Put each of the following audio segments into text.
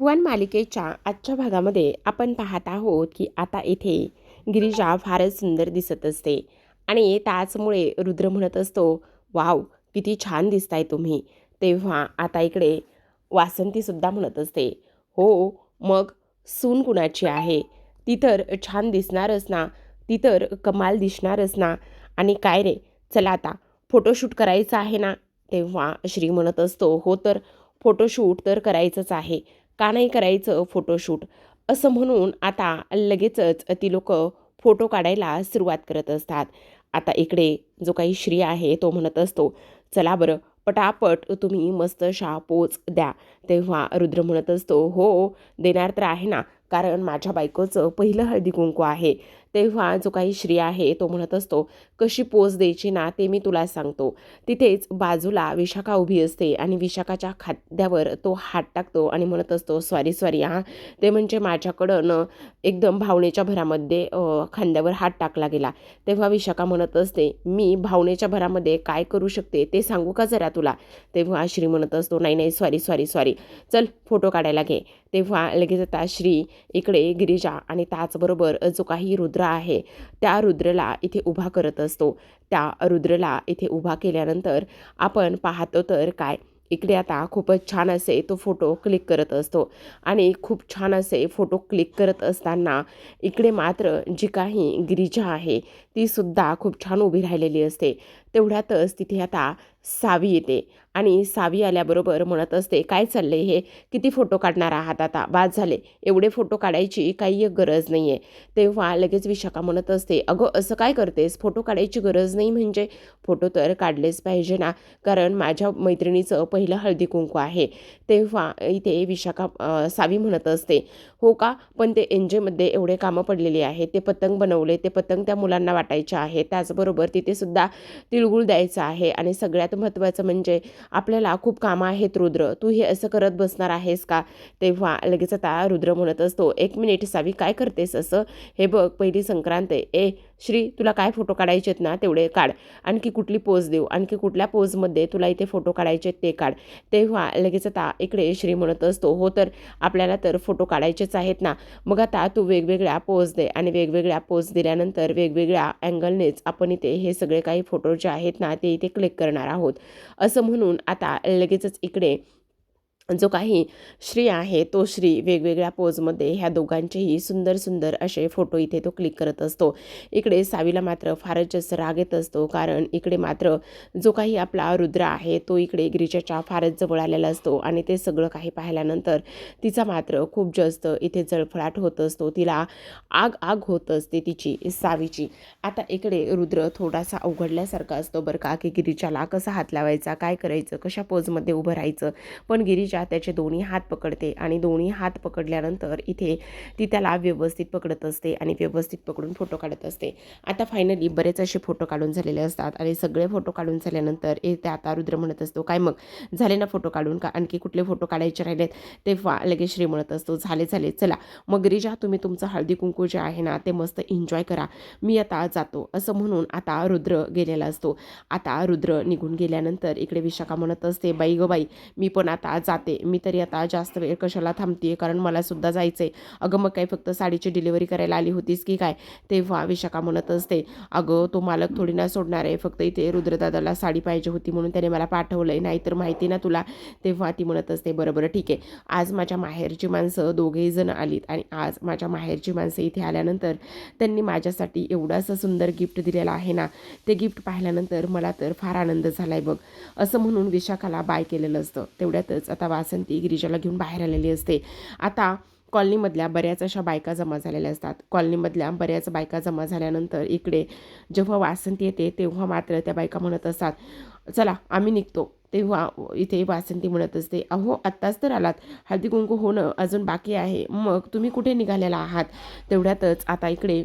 भगवान मालिकेच्या आजच्या भागामध्ये आपण पाहत आहोत की आता इथे गिरिजा फारच सुंदर दिसत असते आणि त्याचमुळे रुद्र म्हणत असतो, वाव किती छान दिसताय तुम्ही. तेव्हा आता इकडे वासंतीसुद्धा म्हणत असते, हो मग सून कुणाची आहे, ती तर छान दिसणारच ना, ती तर कमाल दिसणारच ना. आणि काय रे, चला आता फोटोशूट करायचं आहे ना. तेव्हा श्री म्हणत असतो, हो तर फोटोशूट तर करायचंच आहे, का नाही करायचं फोटोशूट. असं म्हणून आता लगेचच ती लोक फोटो काढायला सुरुवात करत असतात. आता इकडे जो काही श्री आहे तो म्हणत असतो, चला बरं पटापट तुम्ही मस्त अशा पोच द्या. तेव्हा रुद्र म्हणत असतो, हो देणार तर आहे ना, कारण माझ्या बायकोचं पहिलं हळदी कुंकू आहे. तेव्हा जो काही श्री आहे तो म्हणत असतो, कशी पोच द्यायची ना ते मी तुला सांगतो. तिथेच बाजूला विशाखा उभी असते आणि विशाखाच्या खांद्यावर तो हात टाकतो आणि म्हणत असतो, सॉरी सॉरी हां, ते म्हणजे माझ्याकडं एकदम भावनेच्या भरामध्ये खांद्यावर हात टाकला गेला. तेव्हा विशाखा म्हणत असते, मी भावनेच्या भरामध्ये काय करू शकते ते सांगू का जरा तुला. तेव्हा श्री म्हणत असतो, नाही नाही सॉरी सॉरी सॉरी, चल फोटो काढायला घे. तेव्हा लगेच आता श्री इकडे गिरिजा आणि त्याचबरोबर जो काही रुद्र आहे त्या रुद्रला इथे उभा करत असतो. त्या रुद्रला इथे उभा केल्यानंतर आपण पाहतो तर काय, इकडे आता खूपच छान असे तो फोटो क्लिक करत असतो आणि खूप छान असे फोटो क्लिक करत असताना इकडे मात्र जी काही गिरिजा आहे ती सुद्धा खूप छान उभी राहिलेली असते. तेवढ्यातच तिथे आता सावी येते आणि सावी आल्याबरोबर म्हणत असते, काय चाललंय हे, किती फोटो काढणार आहात आता, बाद झाले, एवढे फोटो काढायची काही एक गरज नाही आहे. तेव्हा लगेच विशाखा म्हणत असते, अगं असं काय करतेस, फोटो काढायची गरज नाही म्हणजे, फोटो तर काढलेच पाहिजे ना, कारण माझ्या मैत्रिणीचं पहिलं हळदी कुंकू आहे. तेव्हा इथे विशाखा सावी म्हणत असते, हो का, पण ते एनजेमध्ये एवढे कामं पडलेली आहेत, ते पतंग बनवले, ते पतंग त्या मुलांना वाटायचे आहे, त्याचबरोबर तिथे सुद्धा तिळगुळ द्यायचं आहे आणि सगळ्यात महत्त्वाचं म्हणजे आपल्याला खूप कामं आहेत रुद्र, तू हे असं करत बसणार आहेस का. तेव्हा लगेच आता रुद्र म्हणत असतो, एक मिनिट सावी, काय करतेस असं, हे बघ पहिली संक्रांत आहे. ए श्री, तुला काय फोटो काढायचे आहेत ना तेवढे काढ, आणखी कुठली पोज देऊ, आणखी कुठल्या पोजमध्ये तुला इथे फोटो काढायचे ते काढ. तेव्हा लगेच आता इकडे श्री म्हणत असतो, हो तर आपल्याला तर फोटो काढायचेच आहेत ना, मग आता तू वेगवेगळ्या पोज दे आणि वेगवेगळ्या पोज दिल्यानंतर वेगवेगळ्या अँगलनेच आपण इथे हे सगळे काही फोटो जे आहेत ना ते इथे क्लिक करणार आहोत. असं म्हणून आता लगेचच इकडे जो काही श्री आहे तो श्री वेगवेगळ्या पोजमध्ये ह्या दोघांचेही सुंदर सुंदर असे फोटो इथे तो क्लिक करत असतो. इकडे सावीला मात्र फारच जास्त राग येत असतो, कारण इकडे मात्र जो काही आपला रुद्र आहे तो इकडे गिरिजाच्या फारच जवळ आलेला असतो आणि ते सगळं काही पाहिल्यानंतर तिचा मात्र खूप जास्त इथे जळफळाट होत असतो, तिला आग आग होत असते तिची सावीची. आता इकडे रुद्र थोडासा अवघडल्यासारखा असतो बरं का, की गिरिजाला कसा हात लावायचा, काय करायचं, कशा पोजमध्ये उभं राहायचं. पण गिरिजा त्याचे दोन्ही हात पकडते आणि दोन्ही हात पकडल्यानंतर इथे ती त्याला व्यवस्थित पकडत असते आणि व्यवस्थित पकडून फोटो काढत असते. आता फायनली बरेच असे फोटो काढून झालेले असतात आणि सगळे फोटो काढून झाल्यानंतर ते आता रुद्र म्हणत असतो, काय मग झाले ना फोटो काढून, का आणखी कुठले फोटो काढायचे राहिलेत. तेव्हा लगेच श्री म्हणत असतो, झाले झाले, चला मग गिरिजा तुम्ही तुमचं हळदी कुंकू जे आहे ना ते मस्त एन्जॉय करा, मी आता जातो. असं म्हणून आता रुद्र गेलेला असतो. आता रुद्र निघून गेल्यानंतर इकडे विशाखा म्हणत असते, बाई गं बाई, मी पण आता जाते, मी तरी आता जास्त वेळ कशाला थांबते, कारण मला सुद्धा जायचं आहे. अगं मग काय फक्त साडीची डिलिव्हरी करायला आली होतीस की काय. तेव्हा विशाखा म्हणत असते, अगं तो मालक थोडी ना सोडणार आहे, फक्त इथे रुद्रदादाला साडी पाहिजे होती म्हणून त्याने मला पाठवलं आहे, नाहीतर माहिती ना तुला. तेव्हा ती म्हणत असते, बरं बरं ठीक आहे, आज माझ्या माहेरची माणसं दोघेही जण आलीत आणि आज माझ्या माहेरची माणसं इथे आल्यानंतर त्यांनी माझ्यासाठी एवढं असं सुंदर गिफ्ट दिलेलं आहे ना, ते गिफ्ट पाहिल्यानंतर मला तर फार आनंद झाला आहे बघ. असं म्हणून विशाखाला बाय केलेलं असतं. तेवढ्यातच आता वासंती गिरिजाला घेऊन बाहेर आलेली असते. आता कॉलनीमधल्या बऱ्याच अशा बायका जमा झालेल्या असतात. कॉलनीमधल्या बऱ्याच बायका जमा झाल्यानंतर इकडे जेव्हा वासंती येते तेव्हा मात्र त्या बायका म्हणत असतात, चला आम्ही निघतो. तेव्हा इथे वासंती म्हणत असते, अहो आत्ताच तर आलात, हळदी कुंकू होणं अजून बाकी आहे, मग तुम्ही कुठे निघालेला आहात. तेवढ्यातच आता इकडे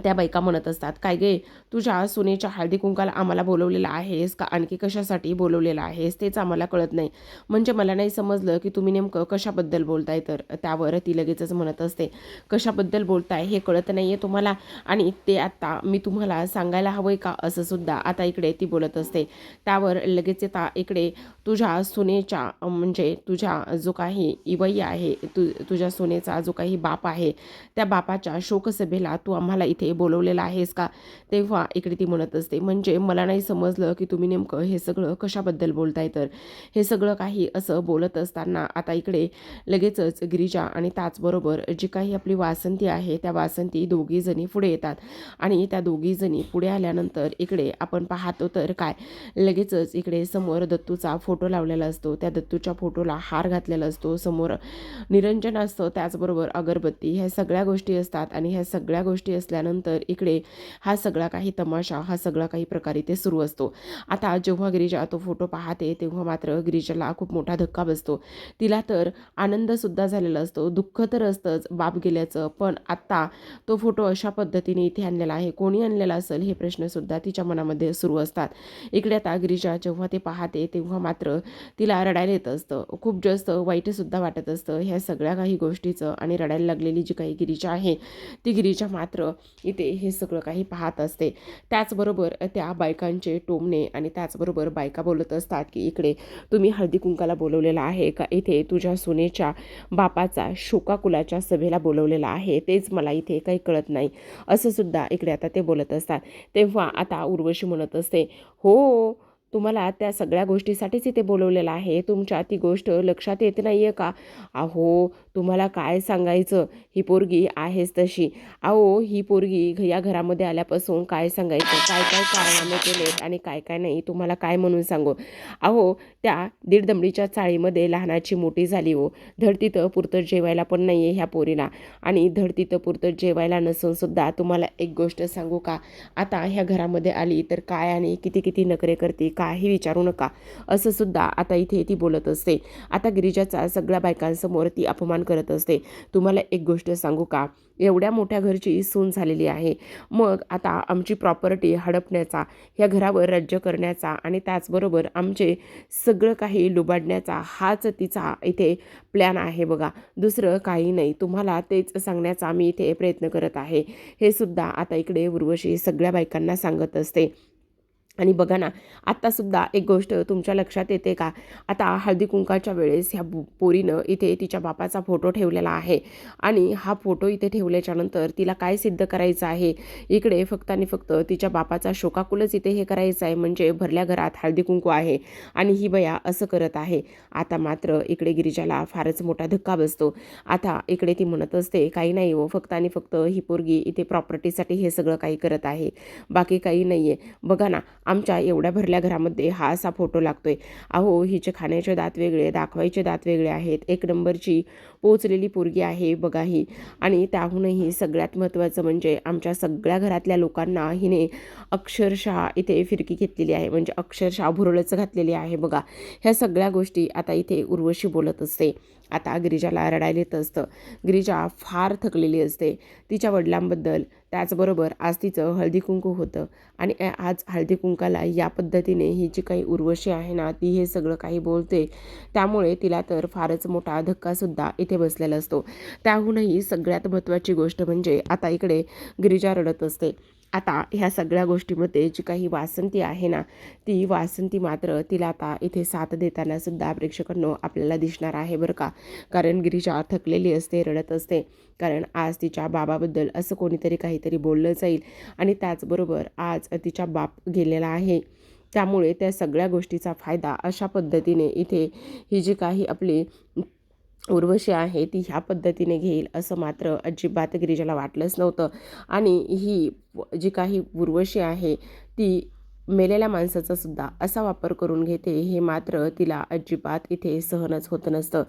त्या बायका म्हणत असतात, "काय गे, तुझ्या सुनेच्या हळदी कुंकाला आम्हाला बोलवलेलं आहेस का आणखी कशासाठी बोलवलेलं आहेस तेच आम्हाला कळत नाही. म्हणजे मला नाही समजलं की तुम्ही नेमकं कशाबद्दल बोलताय." तर त्यावर ती लगेचच म्हणत असते, "कशाबद्दल बोलताय हे कळत नाही आहे तुम्हाला आणि ते आता मी तुम्हाला सांगायला हवं आहे का?" असं सुद्धा आता इकडे ती बोलत असते. त्यावर लगेच आता इकडे तुझ्या सुनेच्या म्हणजे तुझ्या जो काही इवई आहे, तुझ्या सुनेचा जो काही बाप आहे, त्या बापाच्या शोकसभेला तू आम्हाला इथे बोलवलेलं आहेस का? तेव्हा इकडे ती म्हणत असते, म्हणजे मला नाही समजलं की तुम्ही नेमकं हे सगळं कशाबद्दल बोलताय. तर हे सगळं काही असं बोलत असताना आता इकडे लगेचच गिरिजा आणि त्याचबरोबर जी काही आपली वासंती आहे त्या वासंती दोघी जणी पुढे येतात आणि त्या दोघी जणी पुढे आल्यानंतर इकडे आपण पाहतो तर काय लगेचच इकडे समोर दत्तूचा फोटो लावलेला असतो. त्या दत्तूच्या फोटोला हार घातलेला असतो, समोर निरंजन असतं, त्याचबरोबर अगरबत्ती, ह्या सगळ्या गोष्टी असतात आणि ह्या सगळ्या गोष्टी असल्यानंतर इकडे हा सगळा काही तमाशा, हा सगळा काही प्रकार इथे सुरू असतो. आता जेव्हा गिरिजा तो फोटो पाहते तेव्हा मात्र गिरिजाला खूप मोठा धक्का बसतो. तिला तर आनंदसुद्धा झालेला असतो, दुःख तर असतंच बाप गेल्याचं, पण आत्ता तो फोटो अशा पद्धतीने इथे आणलेला आहे, कोणी आणलेला असेल हे प्रश्नसुद्धा तिच्या मनामध्ये सुरू असतात. इकडे आता गिरिजा जेव्हा ते पाहते तेव्हा मात्र तिला रडायला येत असतं, खूप जास्त वाईटसुद्धा वाटत असतं ह्या सगळ्या काही गोष्टीचं. आणि रडायला लागलेली जी काही गिरिजा आहे ती गिरिजा मात्र इथे हे सगळं काही पाहत असते. त्याचबरोबर त्या बायकांचे टोमणे आणि त्याचबरोबर बायका बोलत असतात की इकडे तुम्ही हळदी कुंकाला बोलवलेला आहे का, इथे तुझ्या सुनेच्या बापाचा शोकाकुलाच्या सभेला बोलवलेला आहे, तेच मला इथे काही कळत नाही, असं सुद्धा इकडे आता ते बोलत असतात. तेव्हा आता उर्वशी म्हणत असते, हो, तुम्हाला त्या सगळ्या गोष्टीसाठीच इथे बोलवलेलं आहे, तुमच्या ती गोष्ट लक्षात येत नाही आहे का? अहो, तुम्हाला काय सांगायचं, ही पोरगी आहेच तशी. अहो, ही पोरगी या घरामध्ये आल्यापासून काय सांगायचं, काय काय कारनामे केलेत आणि काय काय नाही, तुम्हाला काय म्हणून सांगू. अहो, त्या दीड दमडीच्या चाळीमध्ये लहानाची मोठी झाली हो, धड तिथं पुरतं जेवायला पण नाही आहे ह्या पोरीला. आणि धड तिथं पुरतं जेवायला नसून सुद्धा तुम्हाला एक गोष्ट सांगू का, आता ह्या घरामध्ये आली तर काय आणि किती किती नखरे करते काही विचारू नका, असं सुद्धा आता इथे ती बोलत असते. आता गिरिजाचा सगळ्या बायकांसमोर ती अपमान करत असते. तुम्हाला एक गोष्ट सांगू का, एवढ्या मोठ्या घरची सून झालेली आहे, मग आता आमची प्रॉपर्टी हडपण्याचा, ह्या घरावर राज्य करण्याचा आणि त्याचबरोबर आमचे सगळं काही लुबाडण्याचा हाच तिचा इथे प्लॅन आहे बघा, दुसरं काही नाही. तुम्हाला तेच सांगण्याचा मी इथे प्रयत्न करत आहे, हे सुद्धा आता इकडे उर्वशी सगळ्या बायकांना सांगत असते. आणि बघा ना, आत्तासुद्धा एक गोष्ट तुमच्या लक्षात येते का, आता हळदी कुंकाच्या वेळेस ह्या पोरीनं इथे तिच्या बापाचा फोटो ठेवलेला आहे आणि हा फोटो इथे ठेवल्याच्यानंतर तिला काय सिद्ध करायचं आहे, इकडे फक्त आणि फक्त तिच्या बापाचा शोकाकुलच इथे हे करायचं आहे, म्हणजे भरल्या घरात हळदी कुंकू आहे आणि ही बया असं करत आहे. आता मात्र इकडे गिरिजाला फारच मोठा धक्का बसतो. आता इकडे ती म्हणत असते, काही नाही हो, फक्त आणि फक्त ही पोरगी इथे प्रॉपर्टीसाठी हे सगळं काही करत आहे, बाकी काही नाही आहे. बघा ना, आमच्या एवढ्या भरल्या घरामध्ये हा असा फोटो लागतोय. अहो, हिचे खाण्याचे दात वेगळे, दाखवायचे दात वेगळे आहेत, एक नंबरची पोचलेली पोरगी आहे बघा ही. आणि त्याहूनही सगळ्यात महत्त्वाचं म्हणजे आमच्या सगळ्या घरातल्या लोकांना हिने अक्षरशः इथे फिरकी घेतलेली आहे, म्हणजे अक्षरशः भुरळच घातलेली आहे बघा. ह्या सगळ्या गोष्टी आता इथे उर्वशी बोलत असते. आता गिरिजाला रडायला येत असतं. गिरिजा फार थकलेली असते तिच्या वडिलांबद्दल, त्याचबरोबर आज तिचं हळदी कुंकू होतं आणि आज हळदी कुंकाला या पद्धतीने ही जी काही उर्वशी आहे ना, ती हे सगळं काही बोलते, त्यामुळे तिला तर फारच मोठा धक्कासुद्धा इथे बसलेला असतो. त्याहूनही सगळ्यात महत्त्वाची गोष्ट म्हणजे आता इकडे गिरिजा रडत असते. आता ह्या सगळ्या गोष्टीमध्ये जी काही वासंती आहे ना, ती वासंती मात्र तिला आता इथे साथ देताना सुद्धा प्रेक्षकांनो आपल्याला दिसणार आहे बरं का. कारण गिरिजा थकलेली असते, रडत असते, कारण आज तिच्या बाबाबद्दल असं कोणीतरी काहीतरी बोललं जाईल आणि त्याचबरोबर आज तिच्या बाप गेलेला आहे, त्यामुळे त्या सगळ्या गोष्टीचा फायदा अशा पद्धतीने इथे ही जी काही आपली उर्वशी आहे ती ह्या पद्धतीने घेईल असं मात्र अजिबात गिरिजाला वाटलंच नव्हतं. आणि ही जी काही उर्वशी आहे ती मेलेल्या माणसाचा सुद्धा असा वापर करून घेते, हे मात्र तिला अजिबात इथे सहनच होत नसतं.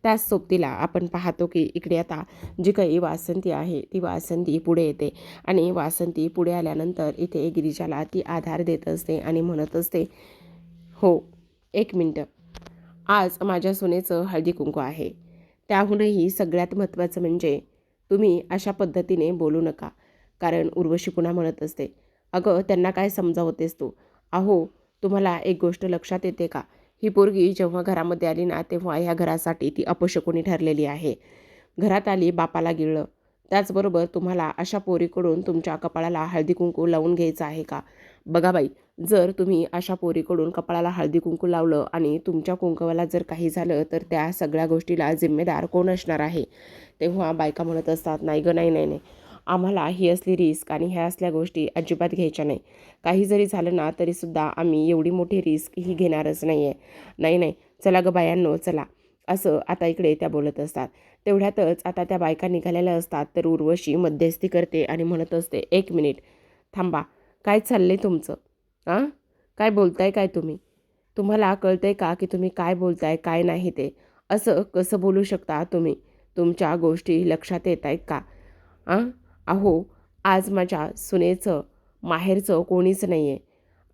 त्याच सोबतीला आपण पाहतो की इकडे आता जी काही वासंती आहे ती वासंती पुढे येते आणि वासंती पुढे आल्यानंतर इथे गिरिजाला ती आधार देत असते आणि म्हणत असते, हो, एक मिनटं, आज माझ्या सुनेचं हळदी कुंकू आहे, त्याहूनही सगळ्यात महत्त्वाचं म्हणजे तुम्ही अशा पद्धतीने बोलू नका, कारण उर्वशी पुन्हा म्हणत असते, अगं त्यांना काय समजावतेस तू? अहो, तुम्हाला एक गोष्ट लक्षात येते का? ही पोरगी जेव्हा घरामध्ये आली ना, तेव्हा ह्या घरासाठी ती अपशकुनी ठरलेली आहे. घरात आली, बापाला गिळलं. त्याचबरोबर तुम्हाला अशा पोरीकडून तुमच्या कपाळाला हळदी-कुंकू लावून घ्यायचं आहे का? बघा बाई, जर तुम्ही अशा पोरीकडून कपाळाला हळदी-कुंकू लावलं आणि तुमच्या कुंकवाला जर काही झालं, तर त्या सगळ्या गोष्टीला जिम्मेदार कोण असणार आहे? तेव्हा बायका म्हणत असतात, नाही गं, नाही, नाही, नाही. आम्हाला ही असली रिस्क आणि ह्या असल्या गोष्टी अजिबात घ्यायच्या नाही. काही जरी झालं ना, तरीसुद्धा आम्ही एवढी मोठी रिस्क ही घेणारच नाही आहे. नाही, नाही, चला गं बायांनो, चला. असं आता इकडे त्या बोलत असतात. तेवढ्यातच आता त्या बायका निघालेल्या असतात, तर उर्वशी मध्यस्थी करते आणि म्हणत असते, एक मिनिट थांबा, काय चाललंय तुमचं? हां, काय बोलताय काय तुम्ही? तुम्हाला कळतंय का की तुम्ही काय बोलताय काय नाही ते? असं कसं बोलू शकता तुम्ही? तुमच्या गोष्टी लक्षात येत आहेत का? अहो, आज माझ्या सुनेचं माहेरचं कोणीच नाही आहे.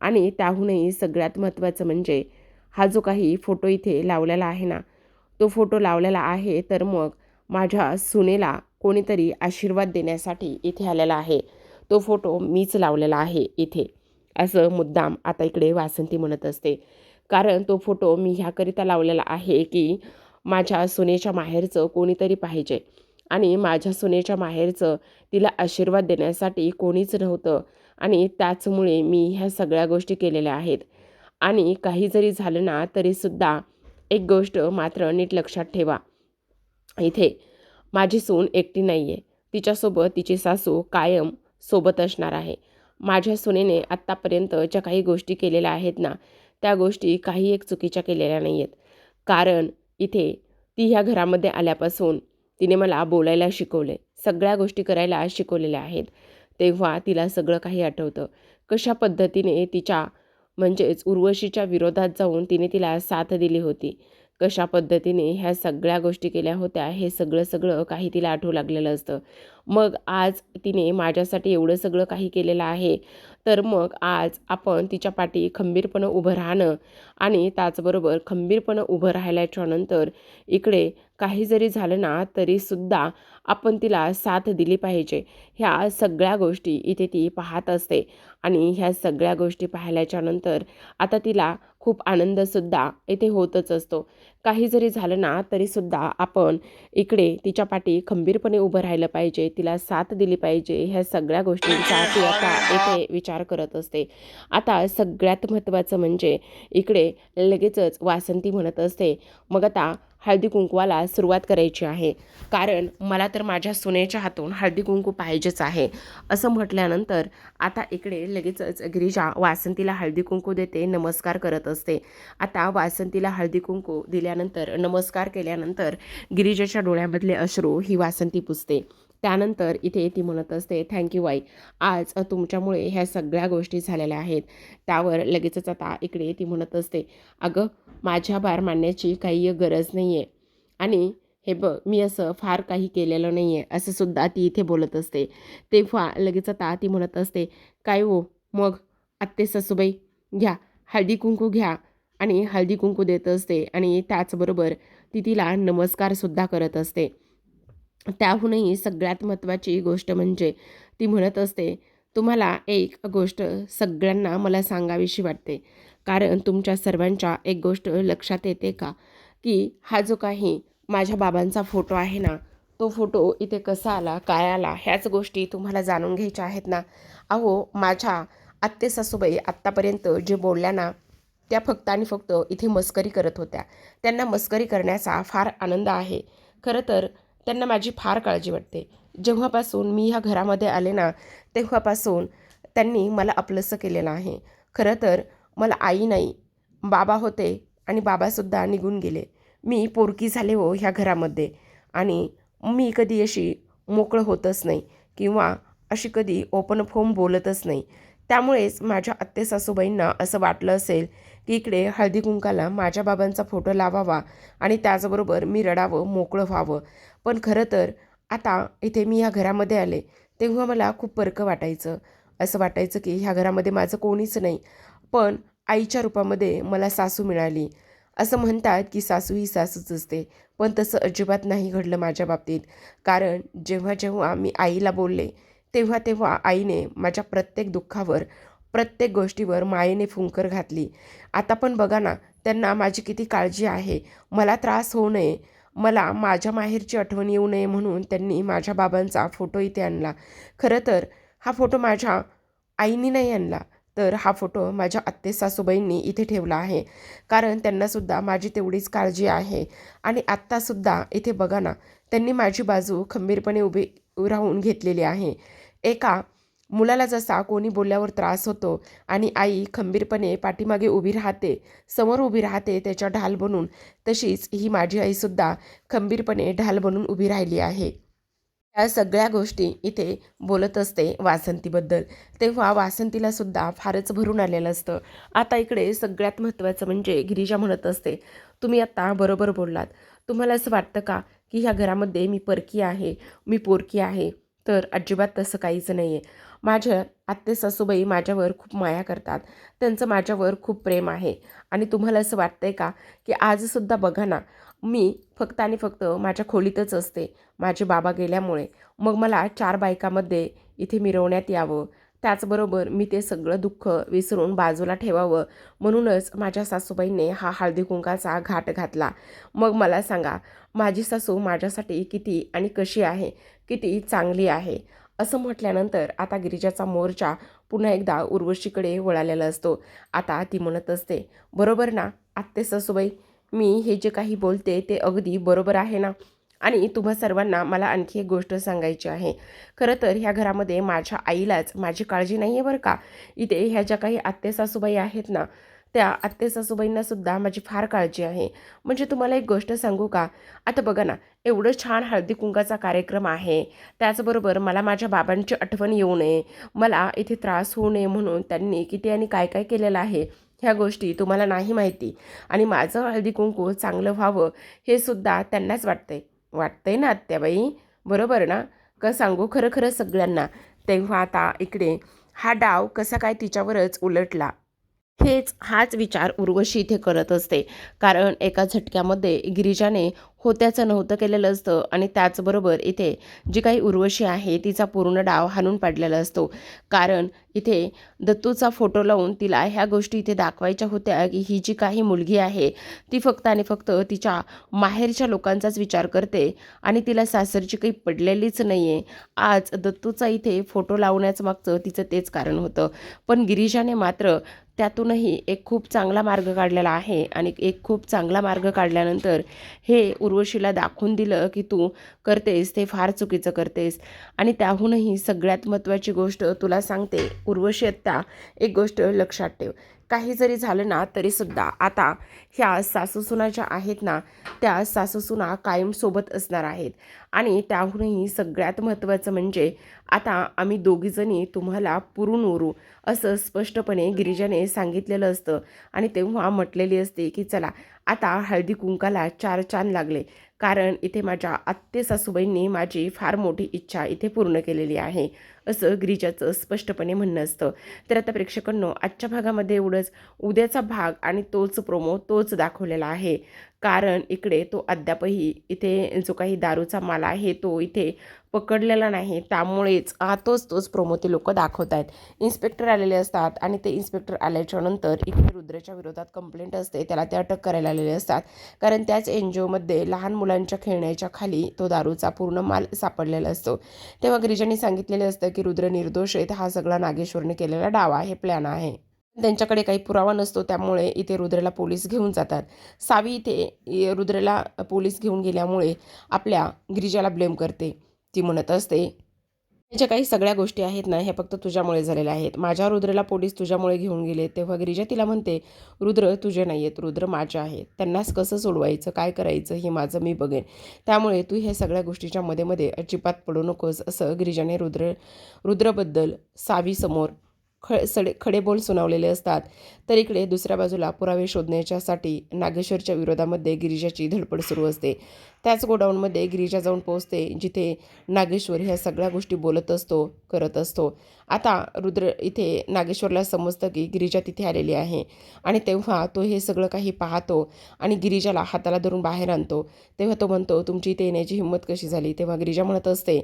आणि त्याहूनही सगळ्यात महत्त्वाचं म्हणजे हा जो काही फोटो इथे लावलेला आहे ना, तो फोटो लावलेला आहे तर मग माझ्या सुनेला कोणीतरी आशीर्वाद देण्यासाठी इथे आलेला आहे. तो फोटो मीच लावलेला आहे इथे. असं मुद्दाम आता इकडे वासंती म्हणत असते. कारण तो फोटो मी ह्याकरिता लावलेला आहे की माझ्या सुनेच्या माहेरचं कोणीतरी पाहिजे आणि माझ्या सुनेच्या माहेरचं तिला आशीर्वाद देण्यासाठी कोणीच नव्हतं आणि त्याचमुळे मी ह्या सगळ्या गोष्टी केलेल्या आहेत. आणि काही जरी झालं ना तरीसुद्धा एक गोष्ट मात्र नीट लक्षात ठेवा, इथे माझी सून एकटी नाही आहे. तिच्यासोबत तिची सासू कायम सोबत असणार आहे. माझ्या सुनेने आत्तापर्यंत ज्या काही गोष्टी केलेल्या आहेत ना, त्या गोष्टी काही एक चुकीच्या केलेल्या नाही आहेत. कारण इथे ती ह्या घरामध्ये आल्यापासून तिने मला बोलायला शिकवले, सगळ्या गोष्टी करायला शिकवलेल्या आहेत. तेव्हा तिला सगळं काही आठवतं. कशा पद्धतीने तिच्या म्हणजेच उर्वशीच्या विरोधात जाऊन तिने तिला साथ दिली होती. कशा पद्धतीने ह्या सगळ्या गोष्टी केल्या होत्या हे सगळं काही तिला आठवू लागलेलं असतं. मग आज तिने माझ्यासाठी एवढं सगळं काही केलेलं आहे, तर मग आज आपण तिच्या पाठी खंबीरपणं उभं राहणं आणि त्याचबरोबर खंबीरपणं उभं राहिल्याच्यानंतर इकडे काही जरी झालं ना तरीसुद्धा आपण तिला साथ दिली पाहिजे. ह्या सगळ्या गोष्टी इथे ती पाहत असते आणि ह्या सगळ्या गोष्टी पाहिल्याच्यानंतर आता तिला खूप आनंदसुद्धा इथे होतच असतो. काही जरी झालं ना तरीसुद्धा आपण इकडे तिच्या पाठी खंबीरपणे उभं राहिलं पाहिजे, तिला साथ दिली पाहिजे. ह्या सगळ्या गोष्टींचा ती आता इथे विचार करत असते. आता सगळ्यात महत्त्वाचं म्हणजे इकडे लगेचच वासंती म्हणत असते, मग आता हळदी-कुंकवाला सुरुवात करायची आहे. कारण मला तर माझ्या सुनेच्या हातून हळदी-कुंकू पाहिजेच आहे. असं म्हटल्यानंतर आता इकडे लगेचच गिरिजा वासंतीला हळदी-कुंकू देते, नमस्कार करत असते. आता वासंतीला हळदी-कुंकू दिल्यानंतर नमस्कार केल्यानंतर गिरिजाच्या डोळ्यामधले अश्रू ही वासंती पुसते. त्यानंतर इथे ती म्हणत असते, थँक्यू आई, आज तुमच्यामुळे ह्या सगळ्या गोष्टी झालेल्या आहेत. त्यावर लगेचच आता इकडे ती म्हणत असते, अगं माझ्या भार मानण्याची काही गरज नाही आहे आणि हे बघ मी असं फार काही केलेलं नाही आहे असं सुद्धा ती इथे बोलत असते. तेव्हा लगेच आता ती म्हणत असते, काय हो मग आत्ते सासूबाई घ्या, हळदी कुंकू घ्या आणि हळदी कुंकू देत असते आणि त्याचबरोबर ती तिला नमस्कारसुद्धा करत असते. त्याहूनही सगळ्यात महत्त्वाची गोष्ट म्हणजे ती म्हणत असते, तुम्हाला एक गोष्ट सगळ्यांना मला सांगावीशी वाटते. कारण तुमच्या सर्वांच्या एक गोष्ट लक्षात येते का, की हा जो काही माझ्या बाबांचा फोटो आहे ना, तो फोटो इथे कसा आला, काय आला, ह्याच गोष्टी तुम्हाला जाणून घ्यायच्या आहेत ना. अहो, माझ्या आत्ते सासूबाई आत्तापर्यंत जे बोलल्या ना, त्या फक्त आणि फक्त इथे मस्करी करत होत्या. त्यांना मस्करी करण्याचा फार आनंद आहे. खरं तर त्यांना माझी फार काळजी वाटते. जेव्हापासून मी ह्या घरामध्ये आले ना, तेव्हापासून त्यांनी मला आपलंसं केलेलं आहे. खरं तर मला आई नाही, बाबा होते आणि बाबासुद्धा निघून गेले. मी पोरकी झाले हो ह्या घरामध्ये आणि मी कधी अशी मोकळं होतच नाही किंवा अशी कधी ओपन अप होऊन बोलतच नाही. त्यामुळेच माझ्या आत्ते सासूबाईंना असं वाटलं असेल की इकडे हळदी-कुंकाला माझ्या बाबांचा फोटो लावावा आणि त्याचबरोबर मी रडावं, मोकळं व्हावं. पण खरं तर आता इथे मी ह्या घरामध्ये आले, तेव्हा मला खूप परकं वाटायचं. असं वाटायचं की ह्या घरामध्ये माझं कोणीच नाही. पण आईच्या रूपामध्ये मला सासू मिळाली. असं म्हणतात की सासू ही सासूच असते, पण तसं अजिबात नाही घडलं माझ्या बाबतीत. कारण जेव्हा जेव्हा मी आईला बोलले तेव्हा तेव्हा आईने माझ्या प्रत्येक दुःखावर, प्रत्येक गोष्टीवर मायेने फुंकर घातली. आता पण बघा ना, त्यांना माझी किती काळजी आहे. मला त्रास होऊ नये, मला माझ्या माहेरची आठवण येऊ नये म्हणून त्यांनी माझ्या बाबांचा फोटो इथे आणला. खरं तर हा फोटो माझ्या आईनी नाही आणला, तर हा फोटो माझ्या आत्ते-सासूबाईंनी इथे ठेवला आहे. कारण त्यांनासुद्धा माझी तेवढीच काळजी आहे. आणि आत्तासुद्धा इथे बघा ना, त्यांनी माझी बाजू खंबीरपणे उभी राहून घेतलेली आहे. एका मुलाला जसा कोणी बोलल्यावर त्रास होतो आणि आई खंबीरपणे पाठीमागे उभी राहते, समोर उभी राहते त्याच्या ढाल बनून, तशीच ही माझी आईसुद्धा खंबीरपणे ढाल बनून उभी राहिली आहे. या सगळ्या गोष्टी इथे बोलत असते वासंतीबद्दल. तेव्हा वासंतीला सुद्धा फारच भरून आलेलं असतं. आता इकडे सगळ्यात महत्त्वाचं म्हणजे गिरिजा म्हणत असते, तुम्ही आत्ता बरोबर बोललात. तुम्हाला असं वाटतं का की ह्या घरामध्ये मी परकी आहे, मी पोरकी आहे? तर अजिबात तसं काहीच नाही आहे. माझ्या आत्ते-सासूबाई माझ्यावर खूप माया करतात. त्यांचं माझ्यावर खूप प्रेम आहे. आणि तुम्हाला असं वाटतंय का की आजसुद्धा बघा ना, मी फक्त आणि फक्त माझ्या खोलीतच असते. माझे बाबा गेल्यामुळे मग मला 4 बायकामध्ये इथे मिरवण्यात यावं. त्याचबरोबर मी ते सगळं दुःख विसरून बाजूला ठेवावं म्हणूनच माझ्या सासूबाईंनी हा हळदी-कुंकाचा घाट घातला. मग मला सांगा, माझी सासू माझ्यासाठी किती आणि कशी आहे, किती चांगली आहे. असं म्हटल्यानंतर आता गिरिजाचा मोर्चा पुन्हा एकदा उर्वशीकडे वळालेला असतो. आता ती म्हणत असते, बरोबर ना आत्ते-सासूबाई, मी हे जे काही बोलते ते अगदी बरोबर आहे ना? आणि तुम्हा सर्वांना मला आणखी एक गोष्ट सांगायची आहे. खरं तर ह्या घरामध्ये माझ्या आईलाच माझी काळजी नाही आहे बरं का. इथे ह्या ज्या काही आत्ते-सासूबाई आहेत ना, त्या आत्ते-सासूबाईंनासुद्धा माझी फार काळजी आहे. म्हणजे तुम्हाला एक गोष्ट सांगू का? आता बघा ना, एवढं छान हळदी-कुंकाचा कार्यक्रम आहे. त्याचबरोबर मला माझ्या बाबांची आठवण येऊ नये, मला इथे त्रास होऊ नये म्हणून त्यांनी किती आणि काय काय केलेलं आहे, ह्या गोष्टी तुम्हाला नाही माहिती. आणि माझं हळदी-कुंकू चांगलं व्हावं हे सुद्धा त्यांनाच वाटतंय ना आत्याबाई, बरोबर ना? का सांगू खरं खरं सगळ्यांना? तेव्हा आता इकडे हा डाव कसा काय तिच्यावरच उलटला, हाच विचार उर्वशी इथे करत असते. कारण एका झटक्यामध्ये गिरिजाने होत्याचं नव्हतं केलेलं असतं आणि त्याचबरोबर इथे जी काही उर्वशी आहे तिचा पूर्ण डाव हाणून पाडलेला असतो. कारण इथे दत्तूचा फोटो लावून तिला ह्या गोष्टी इथे दाखवायच्या होत्या की ही जी काही मुलगी आहे ती फक्त आणि फक्त तिच्या माहेरच्या लोकांचाच विचार करते आणि तिला सासरची काही पडलेलीच नाही आहे. आज दत्तूचा इथे फोटो लावण्याचं मागचं तिचं तेच कारण होतं. पण गिरिजाने मात्र त्यातूनही एक खूप चांगला मार्ग काढलेला आहे आणि एक खूप चांगला मार्ग काढल्यानंतर हे उर्वशीला दाखवून दिलं की तू करतेस ते फार चुकीचं करतेस. आणि त्याहूनही सगळ्यात महत्त्वाची गोष्ट तुला सांगते उर्वशी आत्या, एक गोष्ट लक्षात ठेव. काही जरी झालं ना तरीसुद्धा आता ह्या सासूसुना ज्या आहेत ना, त्या सासूसुना कायम सोबत असणार आहेत. आणि त्याहूनही सगळ्यात महत्त्वाचं म्हणजे आता आम्ही दोघीजणी तुम्हाला पुरून उरू असं स्पष्टपणे गिरिजाने सांगितलेलं असतं. आणि तेव्हा म्हटलेली असते की चला आता हळदी कुंकाला 4 चांद लागले. कारण इथे माझ्या आत्ते-सासूबाईंनी माझी फार मोठी इच्छा इथे पूर्ण केलेली आहे, असं गिरिजाचं स्पष्टपणे म्हणणं असतं. तर आता प्रेक्षकांनो, आजच्या भागामध्ये एवढंच. उद्याचा भाग आणि तोच प्रोमो तोच दाखवलेला आहे. कारण इकडे तो अद्यापही इथे जो काही दारूचा माल आहे तो इथे पकडलेला नाही. त्यामुळेच तोच प्रोमो ते लोकं दाखवत आहेत. इन्स्पेक्टर आलेले असतात आणि ते इन्स्पेक्टर आल्याच्या नंतर इकडे रुद्रच्या विरोधात कंप्लेंट असते, त्याला ते अटक करायला आलेले असतात. कारण त्याच NGOमध्ये लहान मुलांच्या खेळण्याच्या खाली तो दारूचा पूर्ण माल सापडलेला असतो. तेव्हा गिरिजांनी सांगितलेलं असतं की रुद्र निर्दोष आहेत, हा सगळा नागेश्वरने केलेला डाव आहे, प्लॅन आहे. त्यांच्याकडे काही पुरावा नसतो, त्यामुळे इथे रुद्रला पोलीस घेऊन जातात. सावी इथे रुद्रला पोलीस घेऊन गेल्यामुळे आपल्या गिरिजाला ब्लेम करते. ती म्हणत असते, "ह्या ज्या काही सगळ्या गोष्टी आहेत ना, ह्या फक्त तुझ्यामुळे झालेल्या आहेत. माझ्या रुद्रला पोलीस तुझ्यामुळे घेऊन गेले." तेव्हा गिरिजा तिला म्हणते, "रुद्र तुझे नाही आहेत, रुद्र माझे आहेत. त्यांनाच कसं सोडवायचं, काय करायचं हे माझं मी बघेन. त्यामुळे तू ह्या सगळ्या गोष्टीच्या मध्ये अजिबात पडू नकोस." असं गिरिजाने रुद्रबद्दल सावीसमोर खडे बोल सुनावलेले असतात. तर इकडे दुसऱ्या बाजूला पुरावे शोधण्याच्यासाठी नागेश्वरच्या विरोधामध्ये गिरिजाची धडपड सुरू असते. त्याच गोडाऊनमध्ये गिरिजा जाऊन पोहोचते, जिथे नागेश्वर ह्या सगळ्या गोष्टी बोलत असतो, करत असतो. आता रुद्र इथे नागेश्वरला समजतं की गिरिजा तिथे आलेली आहे आणि तेव्हा तो हे सगळं काही पाहतो आणि गिरिजाला हाताला धरून बाहेर आणतो. तेव्हा तो म्हणतो, तुमची इथे येण्याची हिंमत कशी झाली? तेव्हा गिरिजा म्हणत असते,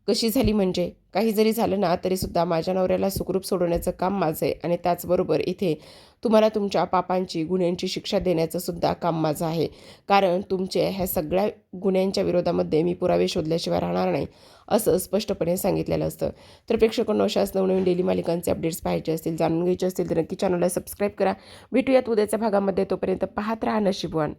कशी झाली म्हणजे? काही जरी झालं ना तरीसुद्धा माझ्या नवऱ्याला सुखरूप सोडवण्याचं काम माझं आहे आणि त्याचबरोबर इथे तुम्हाला तुमच्या पापांची गुन्ह्यांची शिक्षा देण्याचं सुद्धा काम माझं आहे. कारण तुमच्या ह्या सगळ्या गुन्ह्यांच्या विरोधामध्ये मी पुरावे शोधल्याशिवाय राहणार नाही असं स्पष्टपणे सांगितलेलं असतं. तर प्रेक्षकांनो अशाच नवनवीन डेली मालिकांचे अपडेट्स पाहायचे असतील, जाणून घ्यायचे असतील तर नक्की चॅनलला सबस्क्राईब करा. भेटूयात उद्याच्या भागामध्ये. तोपर्यंत पाहत राहा नशीबवान.